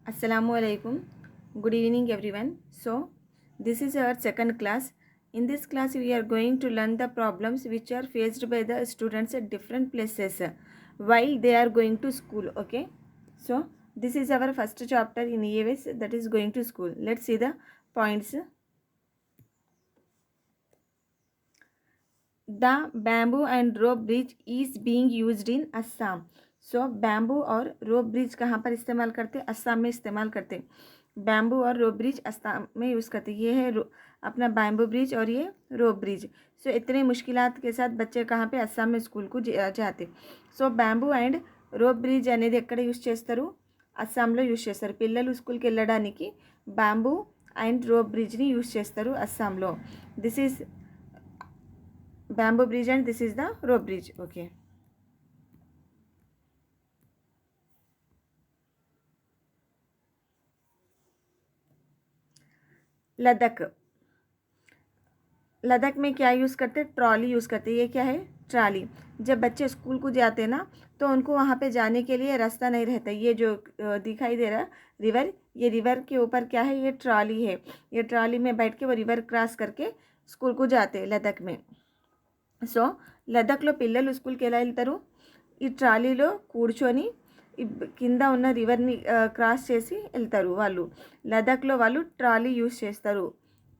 Assalamualaikum. Good evening, everyone. So, this is our second class. In this class, we are going to learn the problems which are faced by the students at different places while they are going to school. Okay. So, this is our first chapter in EAS, that is going to school. Let's see the points. The bamboo and rope bridge is being used in Assam. So bamboo और रोप bridge कहाँ पर इस्तेमाल करते हैं? असम में इस्तेमाल करते हैं। बैम्बू और रोप ब्रिज असम में यूज़ करते हैं। ये है अपना बैम्बू ब्रिज और ये रोप ब्रिज। सो इतने मुश्किलात के साथ बच्चे कहाँ पे? असम में स्कूल को जाते। So bamboo and rope bridge అనేది ఎక్కడ యూజ్ చేస్తారు? అస్సాంలో యూజ్ చేస్తారు. పిల్లలు స్కూల్కి వెళ్ళడానికి బ్యాంబూ అండ్ రోప్ బ్రిడ్జ్ని యూజ్ చేస్తారు అస్సాంలో. This is bamboo bridge and this is the rope bridge. Okay. Ladakh. Ladakh में क्या यूज़ करते हैं? ट्रॉली यूज़ करते हैं. ये क्या है? ट्रॉली. जब बच्चे स्कूल को जाते हैं ना, तो उनको वहाँ पे जाने के लिए रास्ता नहीं रहता. ये जो दिखाई दे रहा है रिवर, ये रिवर के ऊपर क्या है? ये ट्रॉली है. ये ट्रॉली में बैठ के वो रिवर क्रॉस करके स्कूल को जाते हैं लद्दाख में. సో లద్దాఖ్లో పిల్లలు స్కూల్కి ఎలా వెళ్తారు? ఈ ట్రాలీలో కూర్చొని కింద ఉన్న రివర్ని క్రాస్ చేసి వెళ్తారు. వాళ్ళు లద్దాఖ్లో వాళ్ళు ట్రాలీ యూజ్ చేస్తారు.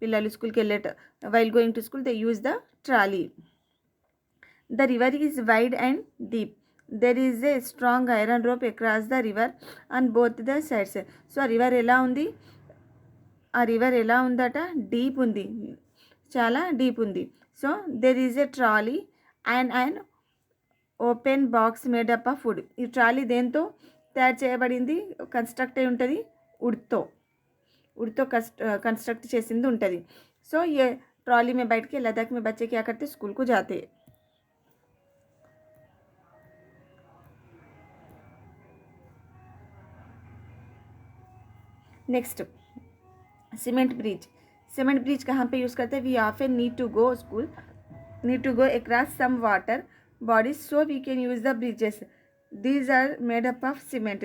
పిల్లలు స్కూల్కి while going to school they use the trolley. The river is wide and deep. There is a strong iron rope across the river on both the sides. So ఆ river ఎలా ఉంది? ఆ river ఎలా ఉందట? Deep ఉంది, చాలా deep ఉంది. So there is a trolley and open box made up of would. ఈ ట్రాలీ దేంతో తయారు చేయబడింది? కన్స్ట్రక్ట్ అయి ఉంటుంది వుడ్తో. कंस्ट्रक्ट చేసింది ఉంటుంది. సో ये ट्रॉली में बैठ के लद्दाख में बच्चे क्या करते? स्कूल को जाते. Next cement bridge. Cement bridge कहाँ पे यूज़ करते हैं? We often need to go school, need to go across some water bodies, so we can use the bridges. These are made up of cement,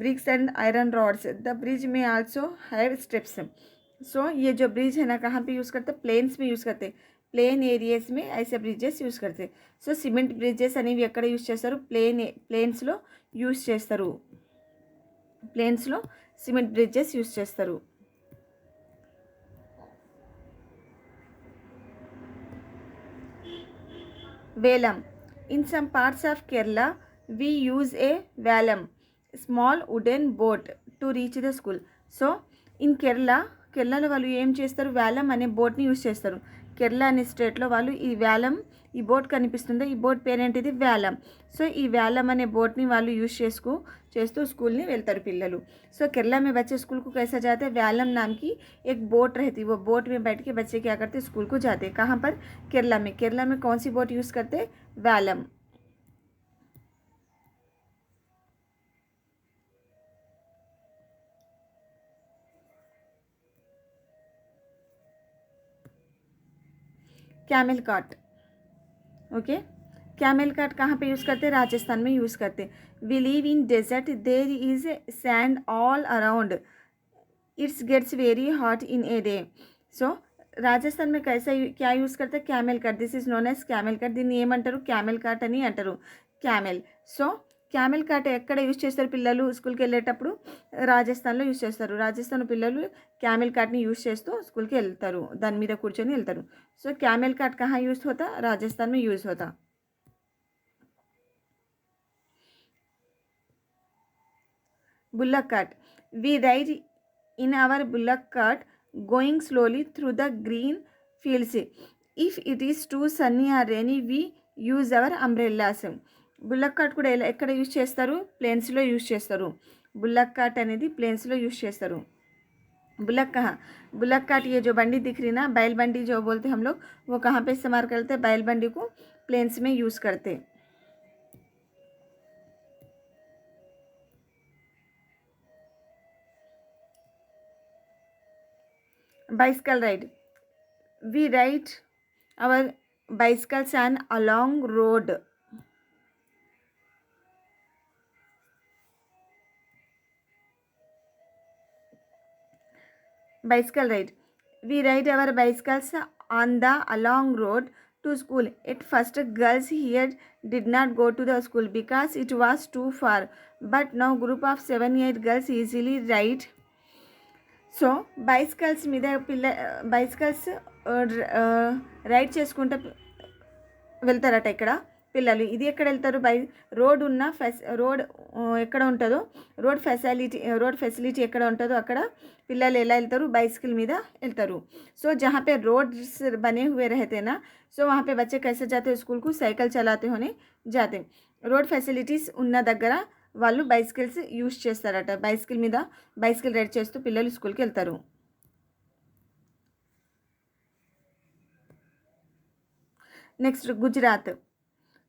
bricks and iron rods. The bridge may also have steps. So ये जो bridge है ना, कहाँ पे use करते हैं? Planes में use करते. ప్లేన్ ఏరియాస్ में ऐसे బ్రిడ్జెస్ యూజ్ करते. సో సిమెంట్ బ్రిడ్జెస్ అనేవి ఎక్కడ యూజ్ చేస్తారు? ప్లేన్స్లో యూజ్ చేస్తారు. ప్లేన్స్లో సిమెంట్ బ్రిడ్జెస్ యూజ్ చేస్తారు. వేలం. In some parts of Kerala, we use a valam, small wooden boat, to reach the school. So in కేరళలో వాళ్ళు ఏం చేస్తారు? వ్యాలం అనే బోట్ని యూజ్ చేస్తారు. కేరళ అనే స్టేట్లో వాళ్ళు ఈ బోట్ కనిపిస్తుంది, ఈ బోట్ పేరేంటిది? వ్యాలం. సో ఈ వ్యాలం అనే బోట్ని వాళ్ళు యూజ్ చేస్తూ స్కూల్ని వెళ్తారు పిల్లలు. సో केरला में बच्चे स्कूल को कैसा जाते हैं? व्यालम नाम की एक बोट रहती है. वो बोट में बैठ के बच्चे क्या करते? स्कूल को जाते हैं. कहाँ पर? केरला में कौन सी बोट यूज़ करते? Vallam. Camel cart. Okay. Camel cart कहाँ पे यूज़ करते हैं? राजस्थान में यूज़ करते. We live in desert, there is sand all around, it's gets very hot in a day. So Rajasthan में कैसा क्या యూज़ करते? Camel cart. This is known as camel cart. దీన్ని ఏమంటారు? క్యామెల్ కార్ట్ అని అంటారు. క్యామెల్. సో క్యామెల్ కార్ట్ ఎక్కడ use చేస్తారు పిల్లలు స్కూల్కి వెళ్ళేటప్పుడు? రాజస్థాన్లో యూజ్ చేస్తారు. రాజస్థాన్ పిల్లలు క్యామెల్ కార్ట్ని యూజ్ చేస్తూ స్కూల్కి వెళ్తారు, దాని మీద కూర్చొని వెళ్తారు. సో క్యామెల్ कार्ट कहाँ यूज़ होता? राजस्थान में यूज़ होता. Bullock cart. We ride in our bullock cart going slowly through the green fields. If it is too sunny or rainy, we use our umbrellas. Bullock cart కూడా ఎక్కడ use చేస్తారు? ప్లేన్స్లో use చేస్తారు. Bullock cart అనేది ప్లేన్స్లో use చేస్తారు. Bullock कहाँ? Bullock cart ये जो बंडी दिख रही ना, बैल बंडी जो बोलते हम लोग, वो कहाँ पे इस्तेमाल करते? बैल बंडी को प्लेन्स में यूज़ करते. bicycle ride. We ride our bicycles on a long road. bicycle ride. We ride our bicycles on the along road to school. At first, girls here did not go to the school because it was too far. But now, group of 7 8 girls easily ride. So bicycles మీద bicycles ride చేసుకుంటూ వెళ్తారట ఇక్కడ పిల్లలు. ఇది ఎక్కడ వెళ్తారు? Road ఉన్న road ఎక్కడ ఉంటుందో, రోడ్ ఫెసిలిటీ ఎక్కడ ఉంటుందో అక్కడ పిల్లలు ఎలా వెళ్తారు? బైసికల్ మీద వెళ్తారు. సో जहाँ पे रोड्स बने हुए रहते ना, సో वहाँ पे बच्चे कैसे जाते स्कूल को? साइकिल चलाते होने जाते. రోడ్ ఫెసిలిటీస్ ఉన్న దగ్గర వాళ్ళు బైసికల్స్ యూజ్ చేస్తారట. బైసికల్ రైడ్ చేస్తూ పిల్లలు స్కూల్కి వెళ్తారు. నెక్స్ట్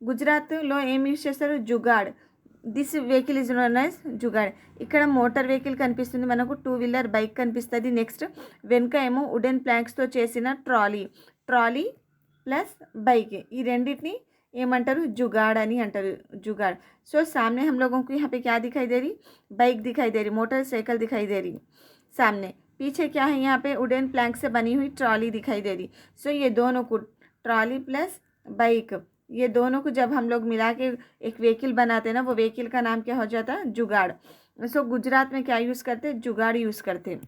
గుజరాత్లో ఏం యూజ్ చేస్తారు? Jugaad. This vehicle is known as jugaad. ఇక్కడ మోటార్ వెహికల్ కనిపిస్తుంది మనకు, 2 వీలర్ బైక్ కనిపిస్తుంది. నెక్స్ట్ వెనుక ఏమో వుడెన్ ప్లాంక్స్తో చేసిన ట్రాలీ ప్లస్ బైక్, ఈ రెండింటిని ఏమంటారు? जुगाड़ అని అంటారు. जुगाड़. सो सामने हम लोगों को यहाँ पे क्या दिखाई दे रही? बाइक दिखाई दे रही, मोटरसाइकिल दिखाई दे रही सामने. पीछे क्या है? यहाँ पे वुडन प्लैंक से बनी हुई ट्रॉली दिखाई दे रही. सो ये दोनों को, ट्रॉली प्लस बाइक, ये दोनों को जब हम लोग मिला के एक व्हीकल बनाते हैं ना, वो व्हीकल का नाम क्या हो जाता है? जुगाड़. सो गुजरात में क्या यूज़ करते? जुगाड़ यूज़ करते.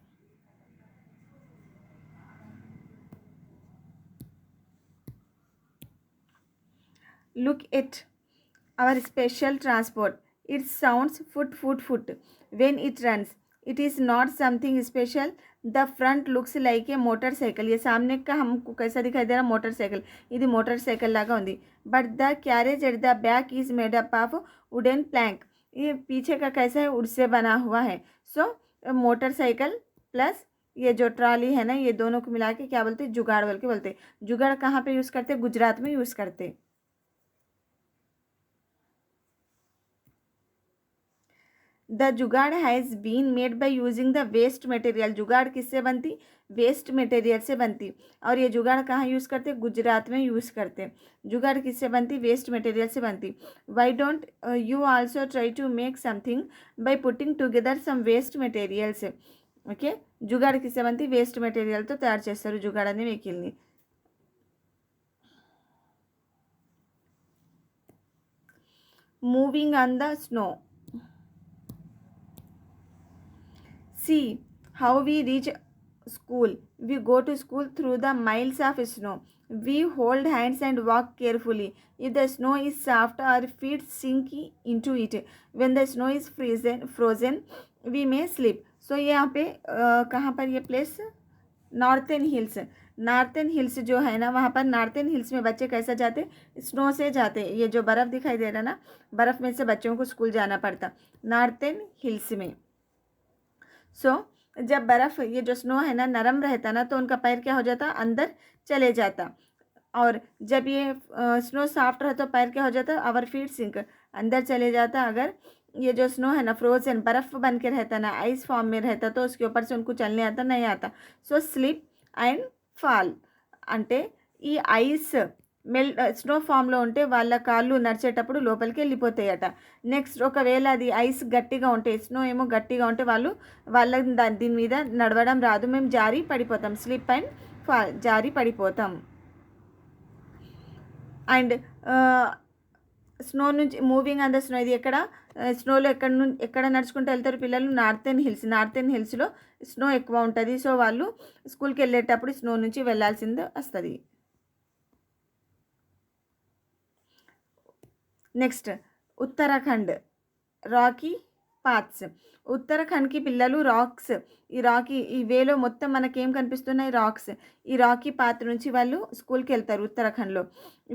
Look at our special transport. It sounds foot when it runs. It is not something special. The front looks like a motorcycle. ये सामने का हमको कैसा दिखाई दे रहा? मोटरसाइकिल. ఇది मोटरसाइकिल लागा ఉంది. But the carriage at the back is made up of wooden plank. ये पीछे का कैसा है? वुड से बना हुआ है. So मोटरसाइकिल प्लस ये जो ट्रॉली है ना, ये दोनों को मिला के क्या बोलते हैं? जुगाड़ बोल के बोलते. जुगाड़ कहाँ पे यूज़ करते? गुजरात में यूज़ करते. The jugaad has been made by using the waste material. Jugaad किससे बनती? वेस्ट मटेरियल से बनती. और ये जुगाड़ कहाँ यूज़ करते? गुजरात में यूज़ करते. जुगाड़ किससे बनती? वेस्ट मटेरियल से बनती. Why don't you also try to make something by putting together some waste materials. Okay, jugaad किससे बनती? वेस्ट मटेरियलతో తయారు చేస్తారు जुगाड़ అనే వెహికల్ని. Moving on the snow. See how we reach school. We go to school through the miles of snow. We hold hands and walk carefully. If the snow is soft, our feet sink into it. When the snow is frozen, we may slip. So यहाँ पे कहाँ पर ये place? Northern hills जो है ना, वहाँ पर नॉर्थन हिल्स में बच्चे कैसे जाते? स्नो से जाते. ये जो बर्फ़ दिखाई दे रहा ना, बर्फ़ में से बच्चों को स्कूल जाना पड़ता नॉर्थन हिल्स में. सो जब बर्फ़, ये जो स्नो है ना, नरम रहता ना, तो उनका पैर क्या हो जाता? अंदर चले जाता. और जब ये स्नो सॉफ्ट रहता तो पैर क्या हो जाता? आवर फीट सिंक, अंदर चले जाता. अगर ये जो स्नो है ना, फ्रोजन बर्फ़ बन के रहता ना, आइस फॉर्म में रहता, तो उसके ऊपर से उनको चलने आता नहीं आता. सो स्लिप అండ్ ఫాల్ అంటే ఈ ఐస్ స్నో ఫామ్లో ఉంటే వాళ్ళ కాళ్ళు నడిచేటప్పుడు లోపలికి వెళ్ళిపోతాయట. నెక్స్ట్ ఒకవేళ అది ఐస్ గట్టిగా ఉంటే, స్నో ఏమో గట్టిగా ఉంటే దీని మీద నడవడం రాదు, మేము జారి పడిపోతాం. స్లిప్ అండ్ ఫాల్, జారి పడిపోతాం. అండ్ స్నో నుంచి మూవింగ్ ఆన్ ద స్నో, ఇది ఎక్కడ? స్నోలో ఎక్కడ నడుచుకుంటూ వెళ్తారు పిల్లలు? నార్థన్ హిల్స్లో స్నో ఎక్కువ ఉంటుంది. సో వాళ్ళు స్కూల్కి వెళ్ళేటప్పుడు స్నో నుంచి వెళ్ళాల్సింది వస్తుంది. Next Uttarakhand rocky paths. ఉత్తరాఖండ్కి పిల్లలు రాక్స్, ఈ వేలో మొత్తం మనకేం కనిపిస్తున్నాయి? రాక్స్. ఈ రాకీ పాత్ నుంచి వాళ్ళు స్కూల్కి వెళ్తారు ఉత్తరాఖండ్లో.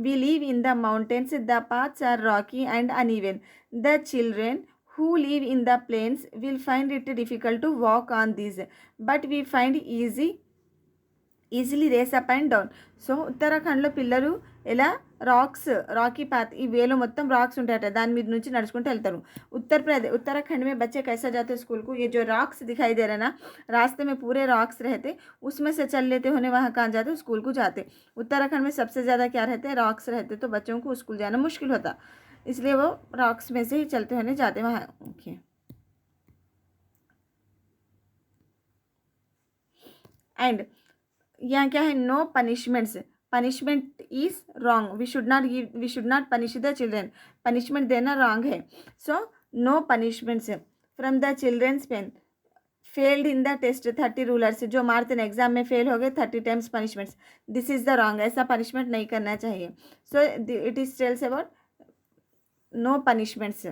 We live in the mountains. The paths are rocky and uneven. The children who live in the plains will find it difficult to walk on these, but we find easily race up and down. So ఉత్తరాఖండ్లో పిల్లలు ఎలా? Rocky path, ఈ వేలో మొత్తం racks ఉంటాయట, దాని మీద నుంచి నడుచుకుంటూ వెళ్తారు. उत्तराखंड में बच्चे कैसा जाते हैं स्कूल को? ये जो रॉक्स दिखाई दे रहे ना, रास्ते में पूरे रॉक्स रहते, उसमें से चल लेते होने वहाँ कहाँ जाते? स्कूल को जाते. उत्तराखंड में सबसे ज़्यादा क्या रहते हैं? रॉक्स रहते, तो बच्चों को स्कूल जाना मुश्किल होता, इसलिए वो रॉक्स में से ही चलते होने जाते वहाँ. ओके, एंड यहाँ क्या है, no punishments, punishment is wrong, we should not punish the children, punishment देना रॉन्ग है. So no punishments from the childrens pen, failed in the test 30 rulers, जो मारते हैं एग्जाम में फेल हो गए 30 times punishments, this is the wrong, ऐसा punishment नहीं करना चाहिए. So it is tells about no punishments.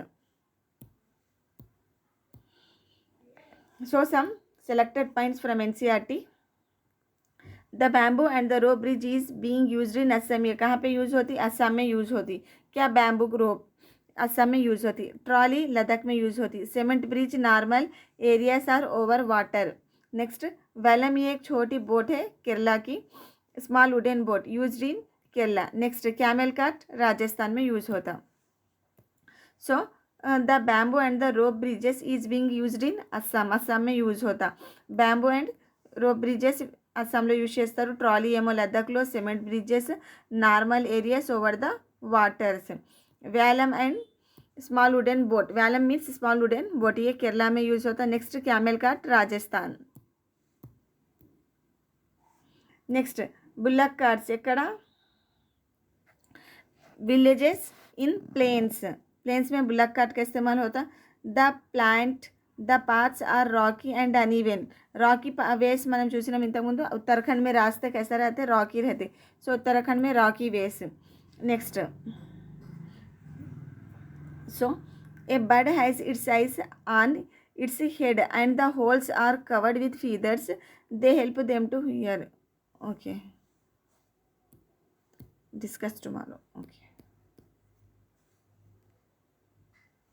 So some selected points from NCERT. The bamboo and the rope bridge is being used in Assam. ये कहाँ पे use होती? असम में use होती. क्या? बैम्बू रोप असम में यूज़ होती. ट्रॉली लद्दाख में यूज़ होती. Cement bridge normal areas are over water. Next, vallam, ये एक छोटी बोट है केरला की, small wooden boat used in Kerala. Next, camel cart Rajasthan में यूज़ होता. So the bamboo and the rope bridges is being used in Assam. Assam में यूज़ होता. बैम्बू అండ్ రోప్ బ్రిడ్జెస్ అస్సాంలో యూజ్ చేస్తారు. ట్రాలీ ఏమో లద్దాఖ్లో. Cement bridges normal areas over the waters. Vallam and small wooden boat, vallam means small wooden boat, ये केरला में use होता. Next, camel cart Rajasthan. Next, bullock carts ఎక్కడ? Villages in plains. प्लेन्स में bullock cart का इस्तेमाल होता. The paths are rocky and uneven. Rocky ways మనం చూసినాం ఇంతకుముందు. उत्तराखंड में रास्ते कैसा रहते? रॉकी रहते. सो उत्तराखंड में rocky ways. Next, so a bird has its eyes on its head and the holes are covered with feathers, they help them to hear. Okay, discuss tomorrow. Okay.